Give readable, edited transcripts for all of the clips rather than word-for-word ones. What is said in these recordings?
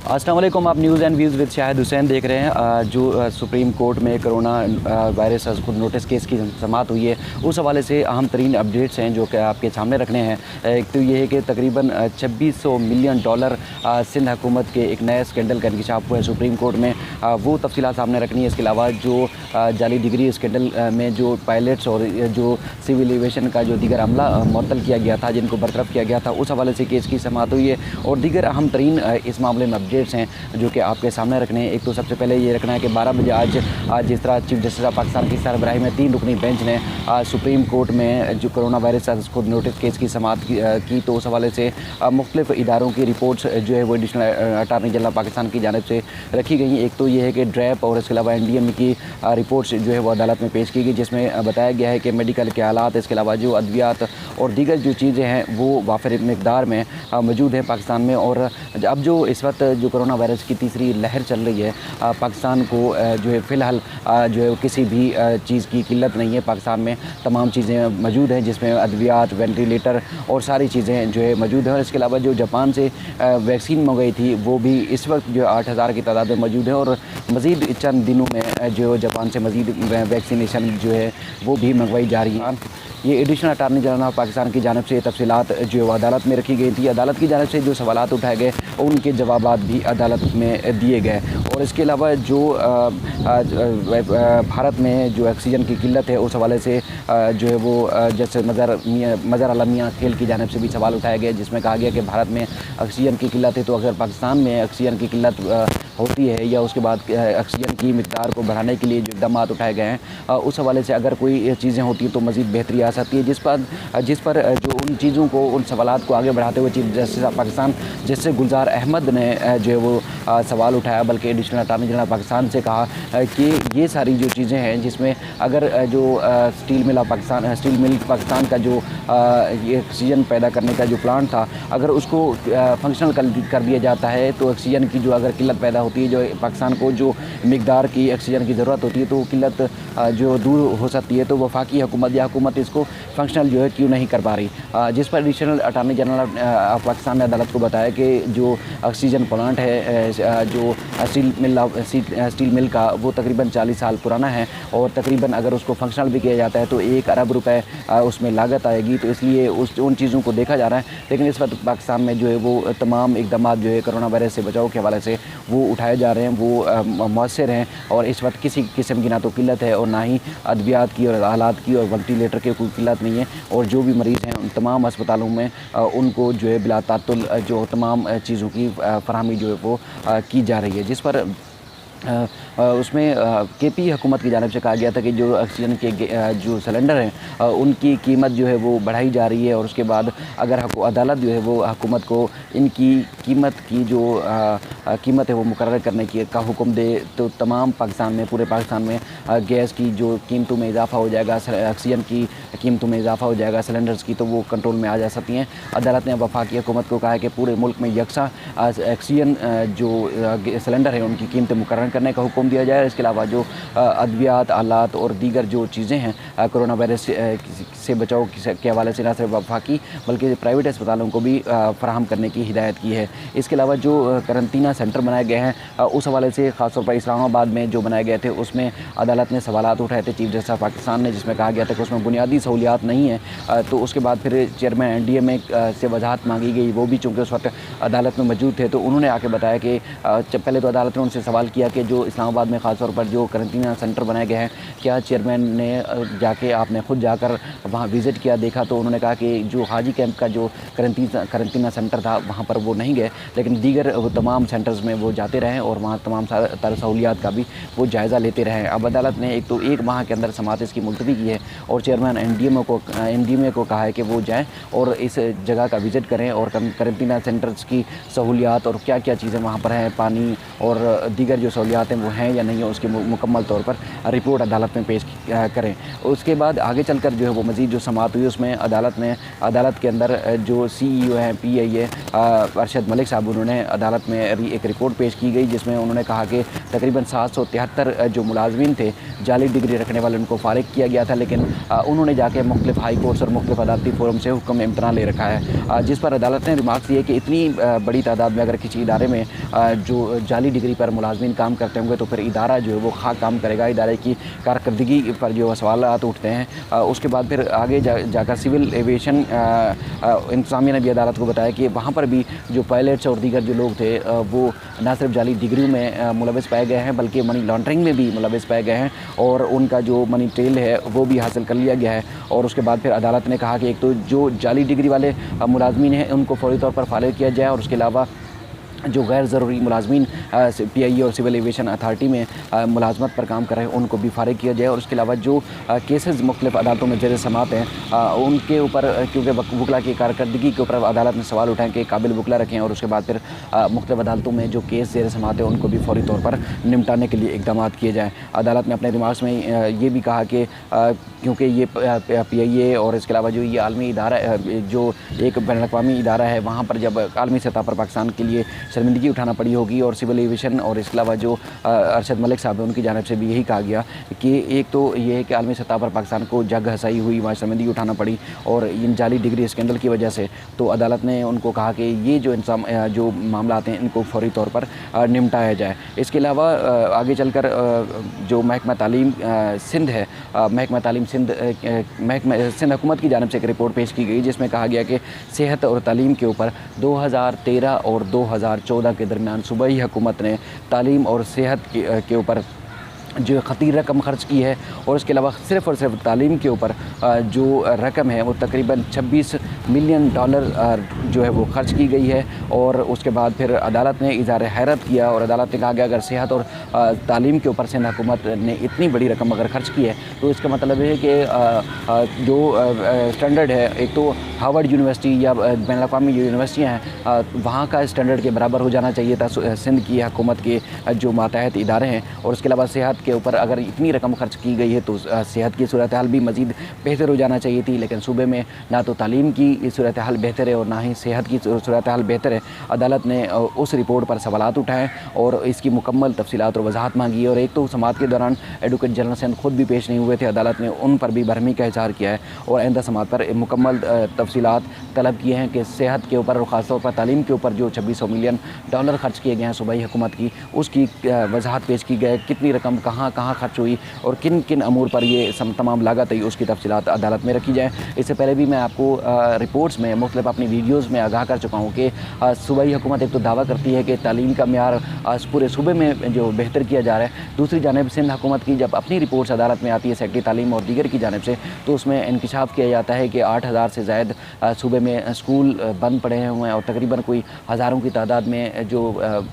अस्सलाम वालेकुम। आप news and views with Shahid Hussain देख रहे हैं। जो सुप्रीम कोर्ट में कोरोना वायरस खुद नोटिस केस की समाअत हुई है, उस हवाले से अहम तरीन अपडेट्स हैं जो कि आपके सामने रखने हैं। एक तो ये है कि तकरीबन $2600 मिलियन सिंध हुकूमत के एक नए स्कैंडल का इंकशाफ हुआ है सुप्रीम कोर्ट में। वो तफसीलात सामने रखनी है। इसके अलावा जो जाली डिग्री स्कैंडल में जो पायलट्स और जो सिविल एविएशन का जो दीगर अमला मुअत्तल किया गया था, जिनको बरतरफ किया गया था, उस हवाले से केस की समाअत हुई है और दीगर अहम तरीन इस मामले में अपडेट्स हैं जो कि आपके सामने रखने हैं। एक तो सबसे पहले ये रखना है कि 12 बजे आज जिस तरह चीफ जस्टिस ऑफ पाकिस्तान की सरबराही में 3 रुकनी बेंच ने सुप्रीम कोर्ट में जो कोरोना वायरस खुद नोटिस केस की समाअत की, तो उस हवाले से मुख्तलिफ इदारों की रिपोर्ट्स जो है वो एडिशनल अटारनी जनरल पाकिस्तान की जानिब से रखी गई। एक तो ये है कि ड्रैप और इसके अलावा NDM की रिपोर्ट्स जो है वो अदालत में पेश की गई, जिसमें बताया गया है कि मेडिकल के हालात, इसके अलावा जो अद्वियात और दीगर जो चीज़ें हैं वो वाफिर मकदार में मौजूद हैं पाकिस्तान में। और अब जो इस वक्त जो कोरोना वायरस की तीसरी लहर चल रही है, पाकिस्तान को जो है फ़िलहाल जो है किसी भी चीज़ की किल्लत नहीं है। पाकिस्तान में तमाम चीज़ें मौजूद हैं, जिसमें अद्वियात, वेंटिलेटर और सारी चीज़ें जो है मौजूद हैं। और इसके अलावा जो जापान से वैक्सीन मंगाई थी वो भी इस वक्त जो 8000 की तादाद में मौजूद है और मज़ीद चंद दिनों में जो जापान से मज़ीद वैक्सीनेशन जो है वो भी मंगवाई जा रही है। ये additional attorney general of Pakistan की जानिब से तफसीलात जो अदालत में रखी गई थी। अदालत की जानिब से जो सवालात उठाए गए उनके जवाबात भी अदालत में दिए गए। और इसके अलावा जो भारत में जो ऑक्सीजन की किल्लत है, उस हवाले से जो है वो जैसे मज़हर आला मियां खेल की जानिब से भी सवाल उठाया गया, जिसमें कहा गया कि भारत में ऑक्सीजन की किल्लत है, तो अगर पाकिस्तान में ऑक्सीजन की किल्लत होती है या उसके बाद ऑक्सीजन की मिकदार को बढ़ाने के लिए जो इक़दाम उठाए गए हैं, उस हवाले से अगर कोई चीज़ें होती हैं तो मज़ीद बेहतरी आ सकती है। जिस पर जो उन चीज़ों को, उन सवालात को आगे बढ़ाते हुए chief justice of Pakistan justice Gulzar Ahmed ने जो है वो सवाल उठाया, बल्कि एडिशनल अटारनी जनरल पाकिस्तान से कहा कि ये सारी जो चीज़ें हैं, जिसमें अगर जो स्टील मिल पाकिस्तान का जो ये ऑक्सीजन पैदा करने का जो प्लांट था, अगर उसको फंक्शनल कर दिया जाता है तो ऑक्सीजन की जो अगर किल्लत पैदा होती है, जो पाकिस्तान को जो मिकदार की ऑक्सीजन की ज़रूरत होती है, तो किल्लत जो दूर हो सकती है। तो वफाकी हुकूमत या हुकूमत इसको फंक्शनल जो है क्यों नहीं कर पा रही, जिस पर additional attorney general of Pakistan ने अदालत को बताया कि जो ऑक्सीजन प्लांट है, जो स्टील मिल का, वो तकरीबन 40 साल पुराना है और तकरीबन अगर उसको फंक्शनल भी किया जाता है तो 1 अरब रुपए उसमें लागत आएगी। तो इसलिए उन चीज़ों को देखा जा रहा है। लेकिन इस वक्त पाकिस्तान में जो है वो तमाम इक़दाम जो है कोरोना वायरस से बचाव के हवाले से वो उठाए जा रहे हैं, वो मौसर हैं और इस वक्त किसी किस्म की ना तो किल्लत है और ना ही अद्वियात की और आलात की और वेंटिलेटर की कोई किल्लत नहीं है। और जो भी मरीज़ हैं उन तमाम अस्पतालों में उनको जो है बिला तातुल जो तमाम चीज़ों की फराहमी जो है वो की जा रही है, जिस पर उसमें KP हुकूमत की जानिब से कहा गया था कि जो ऑक्सीजन के जो सिलेंडर हैं उनकी कीमत जो है वो बढ़ाई जा रही है और उसके बाद अगर अदालत जो है वो हुकूमत को इनकी कीमत की जो कीमत है वो मुकर्रर करने का हुक्म दे, तो तमाम पाकिस्तान में, पूरे पाकिस्तान में गैस की जो कीमतों में इजाफा हो जाएगा, ऑक्सीजन की कीमतों में इजाफा हो जाएगा, सिलेंडर्स की, तो वो कंट्रोल में आ जा सकती हैं। अदालत ने वफाकी हुकूमत को कहा है कि पूरे मुल्क में यकसा ऑक्सीजन जो सिलेंडर है उनकी कीमतें मुकर्रर करने का हुक्म दिया जाए। इसके अलावा जो अद्वियात, आलात और दीगर जो चीज़ें हैं कोरोना वायरस से बचाव के हवाले से न सिर्फ वफाकी बल्कि प्राइवेट अस्पतालों को भी फराहम करने की हिदायत की है। इसके अलावा जो करंतना सेंटर बनाए गए हैं उस हवाले से ख़ासतौर पर इस्लामाबाद में जो बनाए गए थे, उसमें अदालत ने सवालात उठाए थे चीफ जस्टिस ऑफ पाकिस्तान ने, जिसमें कहा गया था कि उसमें बुनियादी सहूलियात नहीं है। तो उसके बाद फिर चेयरमैन NDMA से वजाहत मांगी गई, वो भी चूँकि उस वक्त अदालत में मौजूद थे, तो उन्होंने आके बताया कि पहले तो अदालत ने उनसे सवाल किया कि जो इस्लामाबाद में ख़ासतौर पर जो करंतना सेंटर बनाए गए हैं, क्या चेयरमैन ने जाके आपने खुद जाकर वहाँ विज़िट किया, देखा? तो उन्होंने कहा कि जो हाजी कैंप का जो करंतना सेंटर था वहाँ पर वो नहीं गए, लेकिन दीगर वो तमाम सेंटर्स में वो जाते रहे और वहाँ तमाम सारे सहूलियात का भी वो जायज़ा लेते रहे। अब अदालत ने एक माह के अंदर समाअत इसकी मुलतवी की है और चेयरमैन NDMA को कहा है कि वो जाएँ और इस जगह का विज़िट करें और करंतना सेंटर्स की सहूलियात और क्या क्या चीज़ें वहाँ पर हैं, पानी और दीगर जो सहूलियात सहूलियात हैं वो हैं या नहीं है, उसकी मुकम्मल तौर पर रिपोर्ट अदालत में पेश करें। उसके बाद आगे चलकर जो है वो मज़ीद जो समाअत हुई उसमें अदालत के अंदर जो CEO हैं PIA अरशद मलिक साहब, उन्होंने अदालत में एक रिपोर्ट पेश की गई जिसमें उन्होंने कहा कि तकरीबन 773 जो मुलाजमीन थे जाली डिग्री रखने वाले उनको फारिग किया गया था, लेकिन उन्होंने जाके मुख्तलिफ हाई कोर्ट्स और मुख्तलिफ अदालती फोरम से हुक्म इम्तना ले रखा है, जिस पर अदालत ने रिमार्क्स दिए कि इतनी बड़ी तादाद में अगर किसी इदारे में जो जाली डिग्री पर मुलाजमीन काम करते होंगे तो फिर इदारा जो है वो खा काम करेगा, इदारे की कारकर्दगी पर जो सवालात उठते हैं। उसके बाद फिर आगे जाकर सिविल एविएशन इंतज़ामिया ने भी अदालत को बताया कि वहाँ पर भी जो पायलट्स और दीगर जो लोग थे वो न सिर्फ जाली डिग्रियों में मुलविस पाए गए हैं बल्कि मनी लॉन्ड्रिंग में भी मुलविस पाए गए हैं और उनका जो मनी ट्रेल है वो भी हासिल कर लिया गया है। और उसके बाद फिर अदालत ने कहा कि एक तो जो जाली डिग्री वाले मुलाजमीन हैं उनको फौरी तौर पर फारिग किया जाए और उसके अलावा जो गैर ज़रूरी मुलाजमीन PIA और सिविल एविएशन अथॉरिटी में मुलाजमत पर काम कर रहे हैं उनको भी फारिग किया जाए। और उसके अलावा जो केसेस मुख्तलिफ अदालतों में ज़ेर समाअत हैं उनके ऊपर, क्योंकि वकला की कारकर्दगी के ऊपर अदालत ने सवाल उठाएँ कि काबिल वकला रखें और उसके बाद फिर मुख्तलिफ अदालतों में जो केस ज़ेर समाअत है उनको भी फौरी तौर पर निपटाने के लिए इकदाम किए जाएँ। अदालत ने अपने रिमार्क्स में ये भी कहा कि क्योंकि ये PIA और इसके अलावा जो ये आलमी इदारा जो एक बैनुल-अक़वामी इदारा है वहाँ पर जब आलमी सतह पर पाकिस्तान के लिए शर्मिंदगी उठाना पड़ी होगी और सिविल एविएशन और इसके अलावा जो अरशद मलिक साहब हैं उनकी जानिब से भी यही कहा गया कि एक तो ये है कि आलमी सतह पर पाकिस्तान को जग हसाई हुई, वहाँ शर्मिंदगी उठाना पड़ी और इन जाली डिग्री स्कैंडल की वजह से, तो अदालत ने उनको कहा कि ये जो मामला हैं इनको फौरी तौर पर निपटाया जाए। इसके अलावा आगे चलकर जो महकमा तालीम सिंध है, महकमा तालीम सिंध हुकूमत की जानिब से एक रिपोर्ट पेश की गई जिसमें कहा गया कि सेहत और तालीम के ऊपर 2013 और 2014 के दरमियान सूबाई हुकूमत ने तालीम और सेहत के ऊपर जो खतीर रकम खर्च की है और इसके अलावा सिर्फ़ और सिर्फ तालीम के ऊपर जो रकम है वो तकरीबन $26 मिलियन जो है वो खर्च की गई है। और उसके बाद फिर अदालत ने इज़हार हैरत किया और अदालत ने कहा कि अगर सेहत और तालीम के ऊपर सिंध हुकूमत ने इतनी बड़ी रकम अगर खर्च की है तो इसका मतलब है कि जो स्टैंडर्ड है, एक तो हार्वर्ड यूनिवर्सिटी या बैनुल-अक़वामी जो यूनिवर्सिटियाँ हैं वहाँ का स्टैंडर्ड के बराबर हो जाना चाहिए था सिंध की हुकूमत के जो मातहत इदारे हैं। और उसके अलावा सेहत के ऊपर अगर इतनी रकम खर्च की गई है तो सेहत की सूरत हाल भी मज़ीद बेहतर हो जाना चाहिए थी, लेकिन सूबे में ना तो तालीम की सूरत हाल बेहतर है और ना ही सेहत की सूरत हाल बेहतर है। अदालत ने उस रिपोर्ट पर सवालात उठाए और इसकी मुकम्मल तफसीलात और वजाहत मांगी। और एक तो समाअत के दौरान एडवोकेट जनरल सिंध खुद भी पेश नहीं हुए थे, अदालत ने उन पर भी बरहमी का इज़हार किया है और आइंदा समाअत पर मुकम्मल तफसीलात तलब किए हैं कि सेहत के ऊपर और ख़ासतौर पर तालीम के ऊपर जो $2600 मिलियन खर्च किए गए हैं सूबाई हुकूमत की, उसकी वजाहत पेश की गई, कितनी रकम कहाँ खर्च हुई और किन किन अमूर पर ये तमाम लागत है उसकी तफसीलात अदालत में रखी जाए। इससे पहले भी मैं आपको रिपोर्ट्स में मुख्तलिफ अपनी वीडियोज़ में आगाह कर चुका हूँ कि सूबाई हुकूमत एक तो दावा करती है कि तालीम का म्यार पूरे सूबे में जो बेहतर किया जा रहा है, दूसरी जानिब सिंध हुकूमत की जब अपनी रिपोर्ट्स अदालत में आती है सेक्रेटरी तालीम और दीगर की जानिब से, तो उसमें इंकशाफ किया जाता है कि 8000 से ज़ायद सूबे में स्कूल बंद पड़े हुए हैं और तकरीबन कोई हज़ारों की तादाद में जो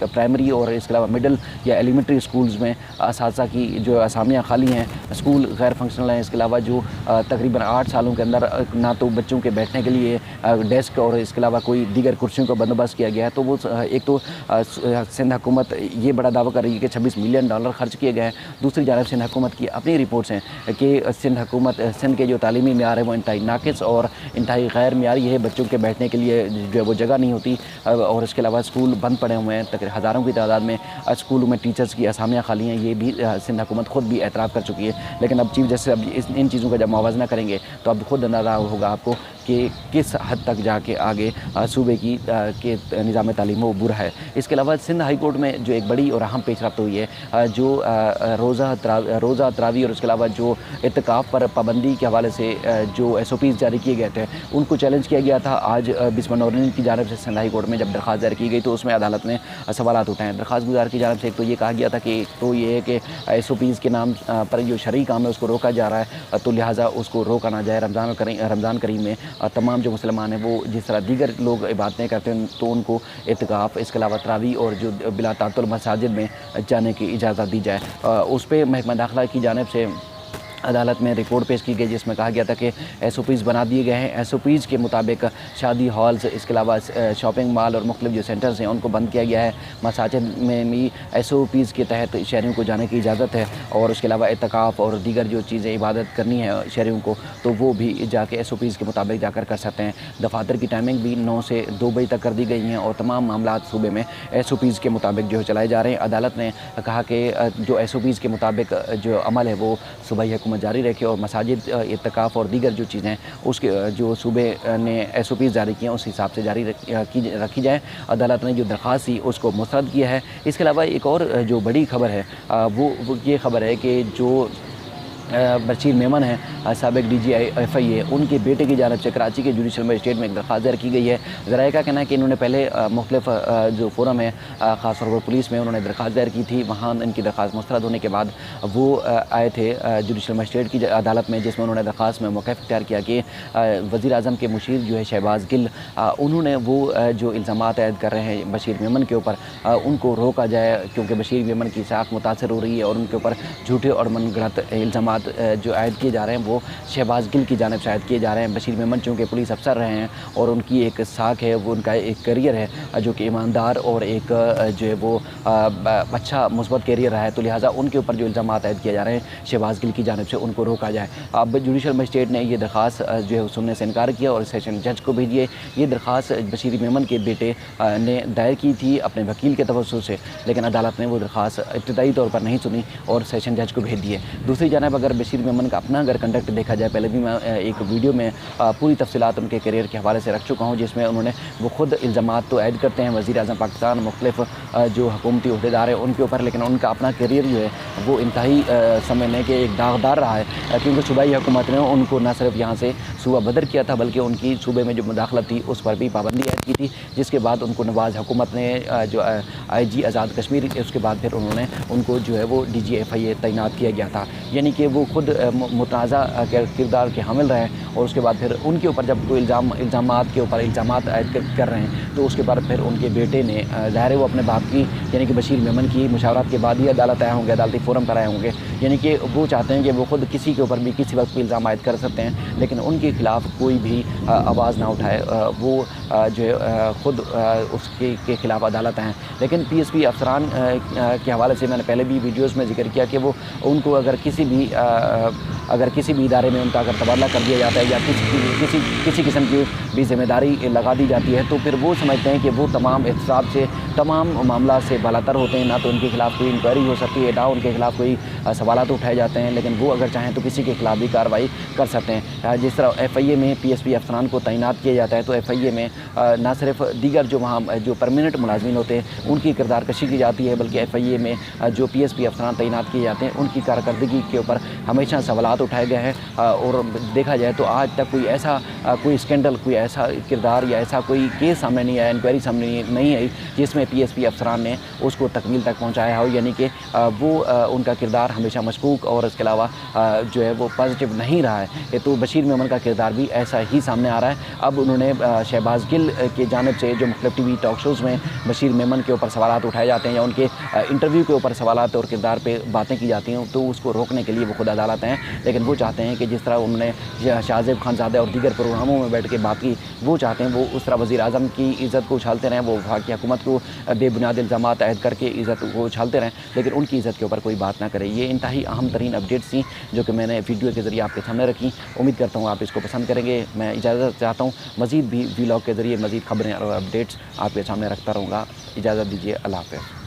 प्राइमरी और इसके अलावा मिडल या एलिमेंट्री स्कूल्स में असातिज़ा की जो असामियाँ खाली हैं, स्कूल गैर फंक्शनल हैं। इसके अलावा जो तकरीबन 8 सालों के अंदर ना तो बच्चों के बैठने के लिए डेस्क और इसके अलावा कोई दीगर कुर्सियों का बंदोबस्त किया गया है। तो वो एक तो सिंध हुकूमत ये बड़ा दावा कर रही है कि $26 मिलियन खर्च किए गए हैं, दूसरी जानब सिंध हुकूमत की अपनी रिपोर्ट्स हैं कि सिंध के जो तालीमी म्यार है वो इंतहाई नाकिस और इंतहाई गैर म्यारी है, बच्चों के बैठने के लिए जो है वो जगह नहीं होती और इसके अलावा स्कूल बंद पड़े हुए हैं, तकरीबन हज़ारों की तादाद में स्कूलों में टीचर्स की असामियाँ खाली हैं। ये भी सिंध हुकूमत खुद भी एतराफ़ कर चुकी है। लेकिन अब चीफ जस्टिस अब इन चीज़ों का जब मुवाज़ना करेंगे तो अब खुद अंदाज़ा होगा आपको कि किस हद तक जाके आगे सूबे की के निज़ाम तालीम वो बुरा है। इसके अलावा सिंध हाई कोर्ट में जो एक बड़ी और अहम पेशरफ्त हुई है, जो रोज़ा तरावी और इसके अलावा जो इत्तिकाफ़ पर पाबंदी के हवाले से जो SOPs जारी किए गए थे उनको चैलेंज किया गया था। आज बिस्म नौरीन की जानिब से सिंध हाई कोर्ट में जब दरख्वास्त दायर की गई तो उसमें अदालत ने सवालात उठाए। दरख्वास्त गुजार की जानिब से एक तो ये कहा गया था कि तो ये है कि SOPs के नाम पर जो शरई काम है उसको रोका जा रहा है, तो लिहाजा उसको रोका ना जाए। रमज़ान करीम में तमाम जो मुसलमान हैं वो जिस तरह दीगर लोग इबादतें करते हैं तो उनको इत्तिकाफ़, इसके अलावा तरावी और जो बिला तातुल मसाजिद में जाने की इजाज़त दी जाए। उस पर महकमा दाखिला की जानिब से अदालत में रिपोर्ट पेश की गई जिसमें कहा गया था कि SOPs बना दिए गए हैं। SOPs के मुताबिक शादी हॉल्स, इसके अलावा शॉपिंग मॉल और मुख्तलिफ जो सेंटर्स हैं उनको बंद किया गया है। मसाजिद में भी SOPs के तहत शहरियों को जाने की इजाज़त है और उसके अलावा इत्काफ़ और दीगर जो चीज़ें इबादत करनी है शहरियों को तो वो भी जाके SOPs के मुताबिक जाकर कर सकते हैं। दफातर की टाइमिंग भी 9 से 2 बजे तक कर दी गई हैं और तमाम मामला सूबे में SOPs के मुताबिक जो चलाए जा रहे हैं। अदालत ने कहा कि जो SOPs के मुताबिक जो अमल है वो सूबाई हुकूमत जारी रखे और मसाजिद, इत्काफ़ और दीगर जो चीज़ें उसके जो सूबे ने SOPs जारी किए हैं उस हिसाब से जारी रखी जाए। अदालत ने जो दरख्वास्त थी उसको मुस्तरद किया है। इसके अलावा एक और जो बड़ी खबर है वो ये खबर है कि जो बशीर मेमन है साबिक DG FIA, उनके बेटे की जानब से कराची के जुडिशल मजिस्ट्रेट में एक दरख्वास्त दायर की गई है। ज़राए का कहना है कि इन्होंने पहले मुख्तलिफ जो फोरम है ख़ास तौर पर पुलिस में उन्होंने दरख्वास्त दायर की थी। वहाँ इनकी दरख्वास्त मुस्तरद होने के बाद वो आए थे जुडिशल मजिस्ट्रेट की अदालत में, जिसमें उन्होंने दरख्वास्त में मौक़िफ़ इख्तियार किया कि वज़ीर आज़म के मुशीर जो है शहबाज गिल, उन्होंने वो जो इल्ज़ामात आयद कर रहे हैं बशीर मेमन के ऊपर उनको रोका जाए क्योंकि बशीर मेमन की साख मुतासर हो रही है और उनके ऊपर झूठे और मनगढ़ंत इल्ज़ामात जो आयद किए जा रहे हैं वो शहबाज गिल की जानिब से आयद किए जा रहे हैं। बशीर मेमन चूँकि पुलिस अफसर रहे हैं और उनकी एक साख है, वो उनका एक करियर है जो कि ईमानदार और एक जो है वो अच्छा मुस्बत करियर रहा है, तो लिहाजा उनके ऊपर जो इल्ज़ामात आयद किए जा रहे हैं शहबाज गिल की जानिब से उनको रोका जाए। अब जुडिशल मजिस्ट्रेट ने ये दरख्वास्त जो है सुनने से इनकार किया और सेशन जज को भेजिए। ये दरख्वास्त बशीर मेमन के बेटे ने दायर की थी अपने वकील के तवज्जुह से, लेकिन अदालत ने वो दरख्वास्त इब्तदाई तौर पर नहीं सुनी और सेशन जज को भेज दिए। दूसरी जानब अगर बशीर मेमन का अपना अगर कंडक्ट देखा जाए, पहले भी मैं एक वीडियो में पूरी तफसीलात उनके करियर के हवाले से रख चुका हूँ, जिसमें उन्होंने वो खुद इल्ज़ामात तो ऐड करते हैं वज़ीर आज़म पाकिस्तान, मुख्तलिफ जो हुकूमती अहदेदार हैं उनके ऊपर, लेकिन उनका अपना करियर जो है वो इंतहाई समझने के एक दागदार रहा है क्योंकि सूबाई हुकूमत ने उनको न सिर्फ यहाँ से सूबा बदर किया था बल्कि उनकी सूबे में जो मुदाखलत थी उस पर भी पाबंदी ऐड की थी, जिसके बाद उनको नवाज़ हुकूमत ने जो IG आज़ाद कश्मीर, उसके बाद फिर उन्होंने उनको जो है वो DG FIA तैनात किया गया था। यानी कि वो खुद मुतनाज़ा किरदार के हामिल रहे और उसके बाद फिर उनके ऊपर जब कोई इल्ज़ामात के ऊपर इल्ज़ामात आयद कर रहे हैं तो उसके बाद फिर उनके बेटे ने ज़ाहिर है वो अपने बाप की यानी कि बशीर मेमन की मुशावरत के बाद ही अदालत आए होंगे, अदालती फ़ोरम पर आए होंगे, यानी कि वो चाहते हैं कि वो खुद किसी के ऊपर भी किसी वक्त भी इल्ज़ाम आयद कर सकते हैं लेकिन उनके ख़िलाफ़ कोई भी आवाज़ ना उठाए, वो जो है ख़ुद उसके ख़िलाफ़ अदालत आएँ। लेकिन PSP अफसरान के हवाले से मैंने पहले भी वीडियोज़ में जिक्र किया कि वो उनको अगर किसी भी इदारे में उनका अगर तबादला कर दिया जाता है या किसी किस्म की भी जिम्मेदारी लगा दी जाती है तो फिर वो समझते हैं कि वो तमाम एहतसाब से तमाम मामला से बालातर होते हैं, ना तो उनके खिलाफ़ कोई इंक्वायरी हो सकती है, ना उनके खिलाफ़ कोई सवालात उठाए जाते हैं, लेकिन वो अगर चाहें तो किसी के खिलाफ़ भी कार्रवाई कर सकते हैं। जिस तरह FIA में PSP अफसरान को तैनात किया जाता है तो FIA में ना सिर्फ दीगर जो वहाँ जो परमानेंट मुलाजमीन होते हैं उनकी किरदार कशी की जाती है, बल्कि FIA में जो PSP अफसरान तैनात किए जाते हैं उनकी कारकर्दगी के ऊपर हमेशा सवालात उठाए गए हैं। और देखा जाए तो आज तक कोई स्कैंडल, कोई ऐसा किरदार या ऐसा कोई केस सामने नहीं आया, इंक्वायरी सामने नहीं आई जिसमें PSP अफसरान ने उसको तकमील तक पहुँचाया हो, यानी कि वो उनका किरदार हमेशा मशकूक और इसके अलावा जो है वो पॉजिटिव नहीं रहा है। तो बशीर मेमन का किरदार भी ऐसा ही सामने आ रहा है। अब उन्होंने शहबाज गिल की जानिब से जो मुख्तलिफ TV टॉक शोज़ में बशीर मेमन के ऊपर सवालात उठाए जाते हैं या उनके इंटरव्यू के ऊपर सवालात और किरदार पे बातें की जाती हैं तो उसको रोकने के लिए वो खुद अदालत हैं, लेकिन वो चाहते हैं कि जिस तरह उन्होंने शाहज़ेब खानज़ादा और दीगर प्रोग्रामों में बैठ के बात की, वो चाहते हैं वो उस तरह वज़ीर आज़म की इज़्ज़त को उछालते रहें, वो वफाकी हुकूमत को बेबुनियाद इल्ज़ामात आयद करके इज़्ज़त को उछालते रहें, लेकिन उनकी इज़्ज़त के ऊपर कोई बात ना करें। ये इंतहाई अहम तरीन अपडेट्स थी जो कि मैंने वीडियो के ज़रिए आपके सामने रखी। उम्मीद करता हूँ आप इसको पसंद करेंगे। मैं इजाज़त चाहता हूँ, मज़ीद भी व्लॉग के ज़रिए मज़ीद ख़बरें और अपडेट्स आपके सामने रखता रहूँगा। इजाज़त दीजिए, अल्लाह हाफ़िज़।